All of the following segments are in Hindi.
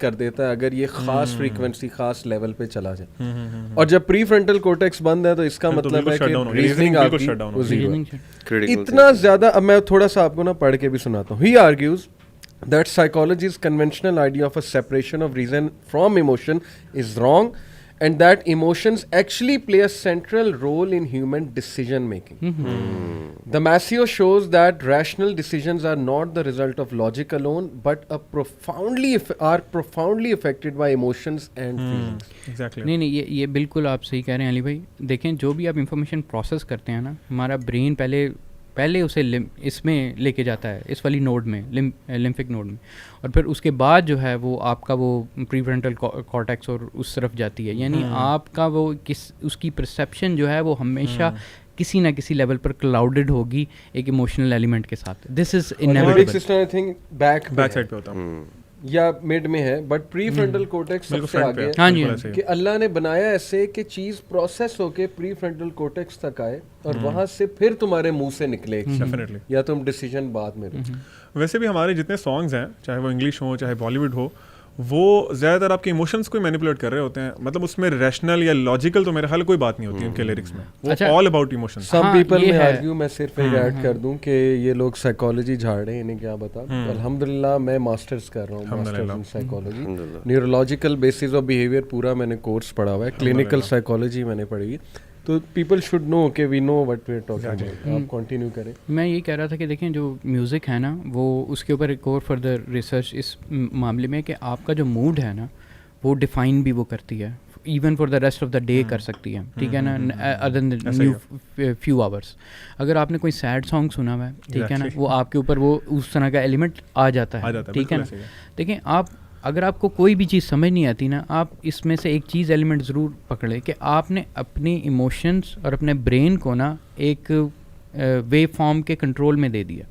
कर देता है अगर ये खास फ्रीक्वेंसी खास लेवल पे चला जाए। और जब प्री फ्रंटल कोर्टेक्स बंद है तो इसका मतलब है कि रीजनिंग आपकी वो जीरो है। इतना ज्यादा, अब मैं थोड़ा सा आपको ना पढ़ के भी सुनाता हूँ। ही argues that psychology's conventional idea of a separation of reason from emotion is wrong, and that emotions actually play a central role in human decision making. The Damasio shows that rational decisions are not the result of logic alone, but are profoundly affected by emotions and feelings. Exactly. नहीं ये बिल्कुल आप सही कह रहे हैं अली भाई। देखें, जो भी आप इंफॉर्मेशन प्रोसेस करते हैं ना, हमारा ब्रेन पहले उसे इसमें लेके जाता है, इस वाली नोड में, लिम्फिक नोड में, और फिर उसके बाद जो है वो आपका वो प्रीफ्रंटल कॉर्टेक्स और उस तरफ जाती है। यानी आपका वो उसकी परसेप्शन जो है वो हमेशा किसी ना किसी लेवल पर क्लाउडेड होगी एक इमोशनल एलिमेंट के साथ। This is inevitable. System I think back side पे होता है या मिड में है, बट प्री फ्रंटल कोर्टेक्स सबसे आगे है। हाँ जी, कि अल्लाह ने बनाया ऐसे कि चीज प्रोसेस होके प्री फ्रंटल कोर्टेक्स तक आए और वहां से फिर तुम्हारे मुंह से निकले डेफिनेटली, या तुम डिसीजन बाद में लो। वैसे भी हमारे जितने सॉन्ग्स हैं, चाहे वो इंग्लिश हो चाहे बॉलीवुड हो, वो ज़्यादातर आपके इमोशंस को मैनिपुलेट कर रहे होते हैं। मतलब उसमें रैशनल या लॉजिकल तो मेरे ख्याल कोई बात नहीं होती उनके लिरिक्स में, वो all about emotions. Some people may argue, मैं सिर्फ एक ऐड कर दूं कि ये लोग साइकोलॉजी झाड़ रहे हैं, इन्हें क्या बता। अल्हम्दुलिल्लाह मैं मास्टर्स कर रहा हूँ, masters in psychology, neurological basis of behaviour पूरा मैंने कोर्स पढ़ा हुआ है, क्लिनिकल साइकोलॉजी मैंने पढ़ी। तो पीपल शुड नो कि we know what we are talking about. आप कंटिन्यू करें। मैं ये कह रहा था कि देखें, जो म्यूज़िक है ना, वो उसके ऊपर एक और फर्दर रिसर्च इस मामले में कि आपका जो मूड है ना, वो डिफ़ाइन भी वो करती है, even for the rest of the day कर सकती है, ठीक है ना, अदर देन फ्यू आवर्स। अगर आपने कोई सैड सॉन्ग सुना हुआ है, ठीक है ना, वो आपके ऊपर वो उस तरह का एलिमेंट आ जाता है, ठीक है ना। देखें, आप अगर आपको कोई भी चीज़ समझ नहीं आती ना, आप इसमें से एक चीज़ एलिमेंट ज़रूर पकड़े कि आपने अपनी इमोशंस और अपने ब्रेन को ना एक वेव फॉर्म के कंट्रोल में दे दिया,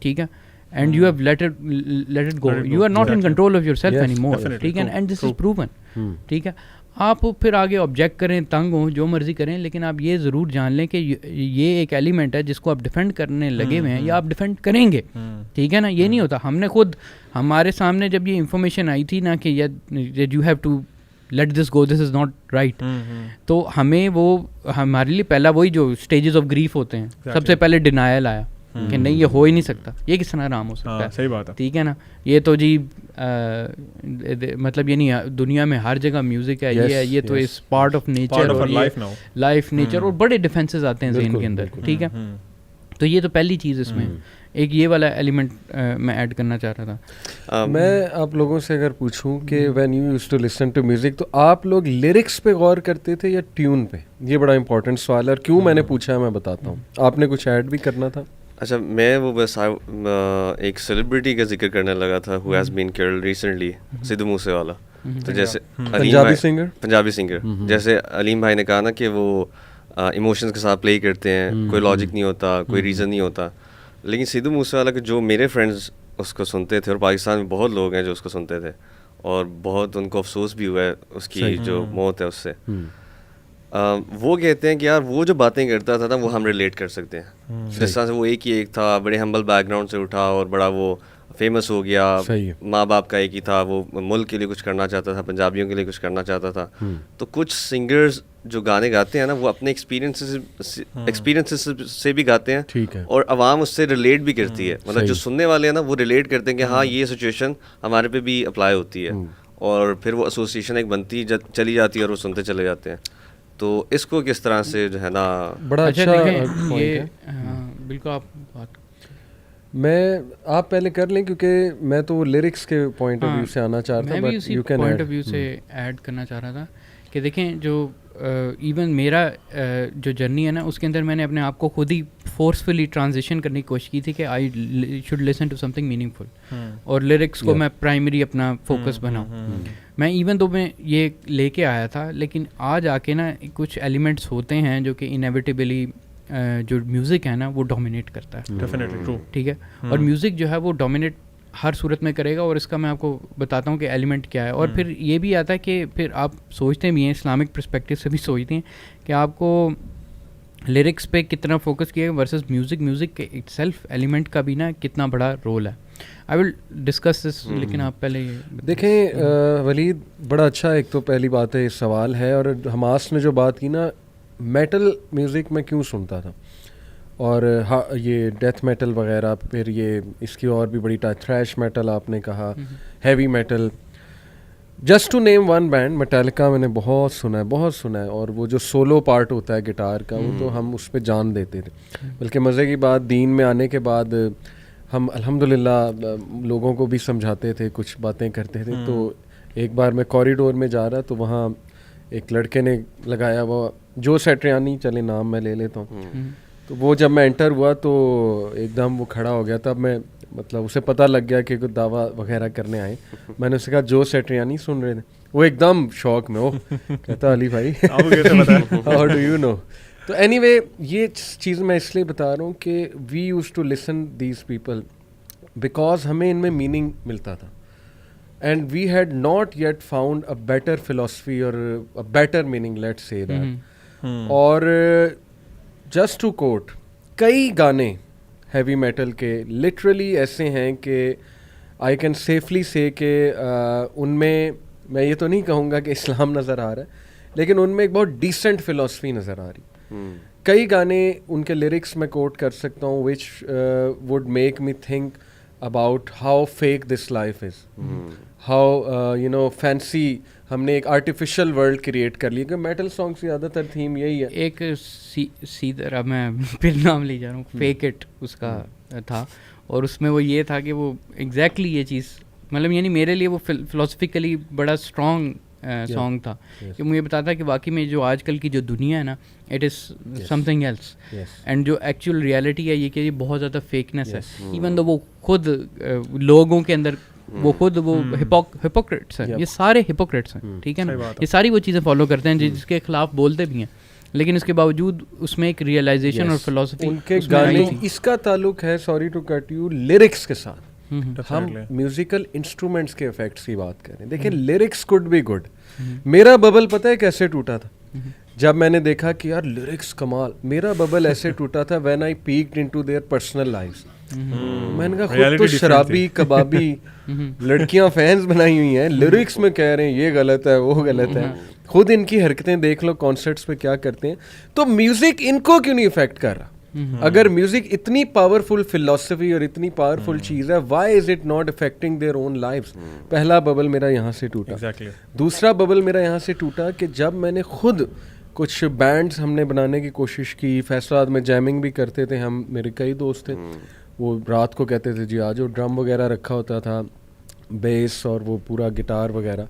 ठीक है, and you have let it go, you are not in control of yourself anymore, ठीक है, एंड दिस इज प्रूवन, ठीक है। आप फिर आगे ऑब्जेक्ट करें, तंग हों, जो मर्जी करें, लेकिन आप ये ज़रूर जान लें कि ये एक एलिमेंट है जिसको आप डिफेंड करने लगे हुए हैं या आप डिफेंड करेंगे, ठीक है ना। ये नहीं होता, हमने खुद, हमारे सामने जब ये इंफॉर्मेशन आई थी ना कि you have to let this go, this is not right, तो हमें वो, हमारे लिए पहला वही जो स्टेजेस ऑफ ग्रीफ होते हैं, सबसे पहले डिनायल आया कि नहीं ये हो ही नहीं सकता, ये किस तरह आराम हो सकता है, सही बात है, ठीक है ना। ये तो जी मतलब ये नहीं, दुनिया में हर जगह म्यूजिक है, ये तो इस पार्ट ऑफ नेचर और लाइफ नेचर, और बड़े डिफेंसेस आते हैं ज़हन के अंदर, ठीक है। तो ये तो पहली चीज़ इसमें एक ये वाला एलिमेंट मैं ऐड करना चाह रहा था। मैं आप लोगों से अगर पूछूं कि when you used to listen to music, तो आप लोग लिरिक्स पे गौर करते थे या ट्यून पे? ये बड़ा इंपॉर्टेंट सवाल है, और क्यों मैंने पूछा है मैं बताता हूँ। आपने कुछ ऐड भी करना था? अच्छा, मैं वो बस एक सेलिब्रिटी का जिक्र करने लगा था who has been killed recently, Sidhu Moosewala. तो जैसे पंजाबी सिंगर, जैसे अलीम भाई ने कहा ना कि वो इमोशंस के साथ प्ले करते हैं, कोई लॉजिक नहीं होता, कोई रीज़न नहीं होता। लेकिन सिद्धू मूसेवाला के जो मेरे फ्रेंड्स उसको सुनते थे, और पाकिस्तान में बहुत लोग हैं जो उसको सुनते थे, और बहुत उनको अफसोस भी हुआ है उसकी जो मौत है उससे। वो कहते हैं कि यार वो जो बातें करता था ना, वो हम रिलेट कर सकते हैं। जिस तरह से वो एक ही एक था, बड़े हम्बल बैकग्राउंड से उठा और बड़ा वो फेमस हो गया, माँ बाप का एक ही था, वो मुल्क के लिए कुछ करना चाहता था, पंजाबियों के लिए कुछ करना चाहता था। तो कुछ सिंगर्स जो गाने गाते हैं ना, वो अपने एक्सपीरियंसेस से भी गाते हैं, ठीक है, और आवाम उससे रिलेट भी करती है। मतलब जो सुनने वाले हैं ना, वो रिलेट करते हैं कि हाँ ये सिचुएशन हमारे पे भी अप्लाई होती है, और फिर वो एसोसिएशन एक बनती चली जाती है और वो सुनते चले जाते हैं। तो इसको किस तरह से जो है ना, बड़ा अच्छा पॉइंट है। बिल्कुल, आप बात, आप पहले कर लें, क्योंकि मैं तो लिरिक्स के पॉइंट ऑफ व्यू से आना चाह रहा था, but you can point of view से ऐड करना चाह रहा था कि देखें, जो इवन मेरा जो जर्नी है ना, उसके अंदर मैंने अपने आप को खुद ही फोर्सफुली ट्रांजिशन करने की कोशिश की थी कि I should listen to something meaningful, और लिरिक्स को मैं प्राइमरी अपना फोकस बनाऊँ। मैं इवन तो मैं ये लेके आया था, लेकिन आज आके ना कुछ एलिमेंट्स होते हैं जो कि इनएविटेबली जो म्यूज़िक है ना वो डोमिनेट करता है, डेफिनेटली ट्रू, ठीक है। और म्यूज़िक जो है वो डोमिनेट हर सूरत में करेगा, और इसका मैं आपको बताता हूँ कि एलिमेंट क्या है। और फिर ये भी आता है कि फिर आप सोचते भी हैं, इस्लामिक पर्सपेक्टिव से भी सोचते हैं कि आपको लिरिक्स पे कितना फोकस किया वर्सेस म्यूज़िक के इटसेल्फ एलिमेंट का भी ना कितना बड़ा रोल है. आई विल डिस्कस दिस, लेकिन आप पहले ये देखें. वलीद, बड़ा अच्छा एक तो पहली बात है, सवाल है. और हमास ने जो बात की ना, मेटल म्यूज़िक मैं क्यों सुनता था, और हाँ ये डेथ मेटल वगैरह, फिर ये इसकी और भी बड़ी टाइप, थ्रैश मेटल आपने कहा, heavy metal. Just to name one band, Metallica मैंने बहुत सुना है. और वो जो सोलो पार्ट होता है गिटार का, वो तो हम उस पर जान देते थे. बल्कि मज़े की बात, दीन में आने के बाद हम अल्हम्दुलिल्लाह लोगों को भी समझाते थे, कुछ बातें करते थे. तो एक बार मैं कॉरिडोर में जा रहा, तो वहाँ एक लड़के ने लगाया वो जो सैट्रियानी, चले नाम मैं ले लेता हूँ. तो वो जब मैं एंटर हुआ तो एकदम वो खड़ा हो गया. तब मैं मतलब उसे पता लग गया कि कुछ दावा वगैरह करने आए. मैंने उससे कहा जो सैट्रियानी सुन रहे थे. वो एकदम शौक में, ओह कहता अली भाई हाउ डू यू नो. तो एनीवे ये चीज़ मैं इसलिए बता रहा हूँ कि we use to listen these people because हमें इनमें मीनिंग मिलता था. And we had not yet found a better philosophy और a better meaning, let's say that. और जस्ट टू कोट, कई गाने हैवी मेटल के लिटरली ऐसे हैं कि आई कैन सेफली से कि उनमें, मैं ये तो नहीं कहूँगा कि इस्लाम नज़र आ रहा है, लेकिन उनमें एक बहुत डिसेंट फिलॉसफी नज़र आ रही. कई गाने उनके लिरिक्स में कोट कर सकता हूँ which would make me think about how fake this life is, how you know fancy हमने एक आर्टिफिशियल वर्ल्ड क्रिएट कर लिया. मेटल सॉन्ग्स की ज़्यादातर थीम यही है. एक सीधा मैं फिर नाम ले जा रहा हूँ, फेक इट उसका था, और उसमें वो ये था कि वो एग्जैक्टली ये चीज़, मतलब यानी मेरे लिए वो फिलोसफिकली बड़ा स्ट्रॉन्ग सॉन्ग था कि मुझे बताता है कि वाकई में जो आजकल की जो दुनिया है ना, it is something else, and जो एक्चुअल रियलिटी है ये कि ये बहुत ज़्यादा फेकनेस है. इवन दो वो खुद लोगों के अंदर वो खुद वो हिपोक्रेट्स हैं, ये सारे हिपोक्रेट्स हैं, ठीक है ना. ये सारी वो चीज़ें फॉलो करते हैं जिसके खिलाफ बोलते भी हैं, लेकिन इसके बावजूद उसमें एक रियलाइजेशन और फिलोसफी उनके गाने. इसका ताल्लुक है, sorry to cut you, lyrics के साथ. हम म्यूजिकल इंस्ट्रूमेंट्स के इफेक्ट्स की बात करें, देखिए लिरिक्स कुड बी गुड. मेरा बबल पता है कैसे टूटा था, जब मैंने देखा कि यार लिरिक्स कमाल. मेरा बबल ऐसे टूटा था when I peaked into their personal lives. मैंने कहा खुद तो शराबी कबाबी लड़कियां फैंस बनाई हुई हैं, लिरिक्स में कह रहे हैं ये गलत है वो गलत है. खुद इनकी हरकतें देख लो, कॉन्सर्ट्स पे क्या करते हैं. तो म्यूजिक इनको क्यों नहीं इफेक्ट कर रहा? अगर म्यूजिक इतनी पावरफुल फिलॉसफी और इतनी पावरफुल चीज़ है, why is it not affecting their own lives? पहला बबल मेरा यहाँ से टूटा. दूसरा बबल मेरा यहाँ से टूटा कि जब मैंने खुद कुछ बैंड्स हमने बनाने की कोशिश की, फैसलाबाद में जैमिंग भी करते थे हम, मेरे कई दोस्त थे, वो रात को कहते थे जी आ जाओ, ड्रम वगैरह रखा होता था, बेस और वो पूरा गिटार वगैरह.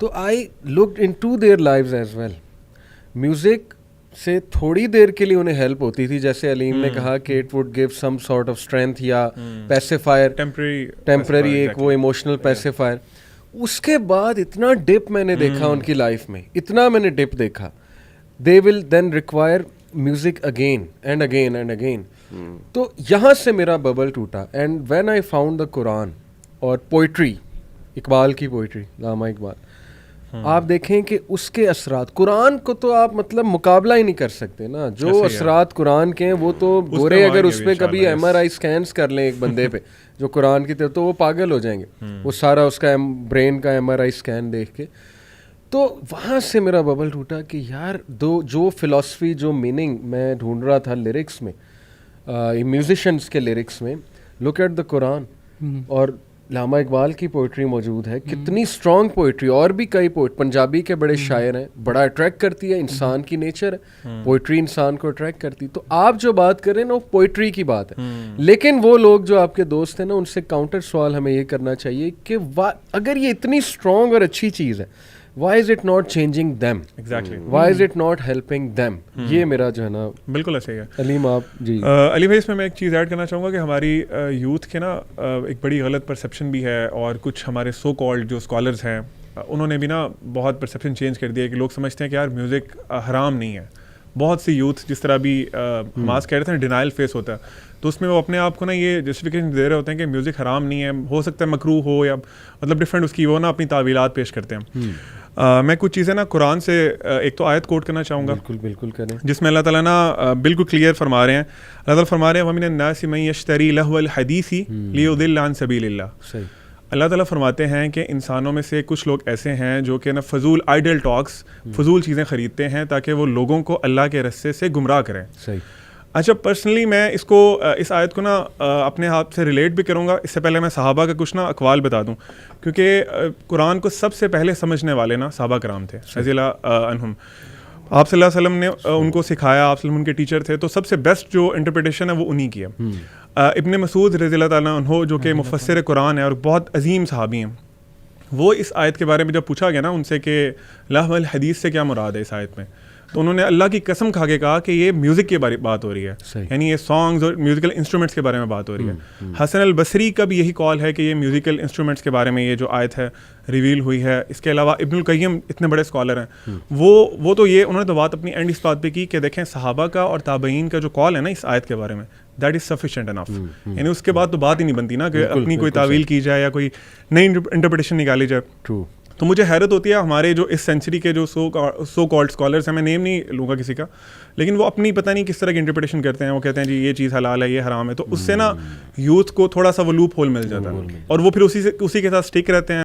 तो I looked into their lives as well. Music से थोड़ी देर के लिए उन्हें हेल्प होती थी, जैसे अलीम ने कहा कि it would give some sort of strength या पैसिफायर, टेम्पररी एक वो इमोशनल पैसिफायर. उसके बाद इतना डिप मैंने देखा उनकी लाइफ में, इतना मैंने डिप देखा. They will then require music again and again and again. तो यहाँ से मेरा बबल टूटा. And when I found the Quran और पोइट्री, इकबाल की पोइट्री, लामा इकबाल, आप देखें कि उसके असरात, कुरान को तो आप मतलब मुकाबला ही नहीं कर सकते ना. जो असरात कुरान के हैं वो तो गोरे अगर उस पर कभी MRI स्कैन्स कर लें एक बंदे पे जो कुरान की तरफ, तो वो पागल हो जाएंगे. वो सारा उसका ब्रेन का MRI स्कैन देख के. तो वहाँ से मेरा बबल टूटा कि यार जो फिलॉसफी, जो मीनिंग मैं ढूंढ रहा था लिरिक्स में, म्यूजिशियंस के लिरिक्स में, लुक एट द कुरान. और लामा इकबाल की पोइट्री मौजूद है, कितनी स्ट्रॉन्ग पोइट्री. और भी कई पोइट, पंजाबी के बड़े शायर हैं, बड़ा अट्रैक्ट करती है. इंसान की नेचर है, पोइट्री इंसान को अट्रैक्ट करती. तो आप जो बात कर रहे हैं ना, वो पोइट्री की बात है. लेकिन वो लोग जो आपके दोस्त हैं ना, उनसे काउंटर सवाल हमें ये करना चाहिए कि अगर ये इतनी स्ट्रॉन्ग और अच्छी चीज़ है, why is it not changing them? Exactly. Why is it not helping them? ये मेरा जो है ना, बिल्कुल ऐसे ही है. अलीम आप जी. अली भाई, इसमें मैं एक चीज़ ऐड करना चाहूँगा कि हमारी यूथ के ना एक बड़ी गलत परसेप्शन भी है, और कुछ हमारे सो कॉल्ड जो स्कॉलर्स हैं उन्होंने भी ना बहुत परसेप्शन चेंज कर दिया है कि लोग समझते हैं कि यार म्यूज़िक हराम नहीं है. बहुत सी यूथ जिस तरह भी हमास कह रहे थे ना, डिनाइल फेस होता है, तो उसमें वो अपने आप को ना ये जस्टिफिकेशन दे रहे होते हैं कि म्यूज़िक हराम नहीं है, हो सकता है मकरूह हो, या मतलब डिफरेंट उसकी वो ना अपनी तावीलात पेश करते हैं. मैं कुछ चीज़ें ना कुरान से एक तो आयत कोट करना चाहूँगा, बिल्कुल करें, जिसमें अल्लाह ताला ना बिल्कुल क्लियर फरमा रहे हैं। अल्लाह ताला फरमा रहे हैं वमिन अन्नासि मन यश्तरी लहवल हदीसी लियुदिल्ल अन सबीलिल्लाह। सही। अल्लाह ताला फरमाते हैं कि इंसानों में से कुछ लोग ऐसे हैं जो कि ना फजूल आइडल टॉक्स, फजूल चीज़ें ख़रीदते हैं ताकि वो लोगों को अल्लाह के रस्ते से गुमराह करें। सही। अच्छा, पर्सनली मैं इसको इस आयत को ना अपने हाथ से रिलेट भी करूँगा। इससे पहले मैं सहाबा का कुछ ना अकवाल बता दूँ, क्योंकि कुरान को सबसे पहले समझने वाले ना सहाबा कराम थे रज़ियल्लाहु अन्हुम। आप सल्लल्लाहु अलैहि वसल्लम ने उनको सिखाया, आप सल्लल्लाहु उनके टीचर थे, तो सबसे बेस्ट जो इंटरप्रिटेशन है वो उन्हीं की है। इब्न मसूद रज़ियल्लाहु ताला अन्हु जो कि मुफस्सिर कुरान है और बहुत अजीम सहाबी हैं, वो इस आयत के बारे में जब पूछा गया ना उनसे कि लहवल हदीस से क्या मुराद है इस आयत में, तो उन्होंने अल्लाह की कसम खा के कहा कि ये म्यूज़िक के बारे बात हो रही है, यानी ये सॉन्ग्स और म्यूज़िकल इंस्ट्रूमेंट्स के बारे में बात हो रही है। हसन अल बसरी का भी यही कॉल है कि ये म्यूज़िकल इंस्ट्रूमेंट्स के बारे में ये जो आयत है रिवील हुई है। इसके अलावा इब्नुल क़य्यिम इतने बड़े स्कॉलर हैं, वो तो ये उन्होंने तो बात अपनी एंड इस बात पे की कि देखें सहाबा का और ताबईन का जो कॉल है ना इस आयत के बारे में, दैट इज़ सफिशेंट इनफ। यानी उसके बाद तो बात ही नहीं बनती ना कि अपनी कोई तावील की जाए या कोई नई इंटरप्रिटेशन निकाली जाए। ट्रू। तो मुझे हैरत होती है हमारे जो इस सेंचुरी के जो सो कॉल्ड स्कॉलर्स हैं, मैं नेम नहीं लूँगा किसी का, लेकिन वो अपनी पता नहीं किस तरह की इंटरप्रिटेशन करते हैं। वो कहते हैं जी ये चीज़ हलाल है, ये हराम है, तो उससे ना यूथ को थोड़ा सा वो लूप होल मिल जाता है और वो फिर उसी के साथ स्टिक रहते हैं।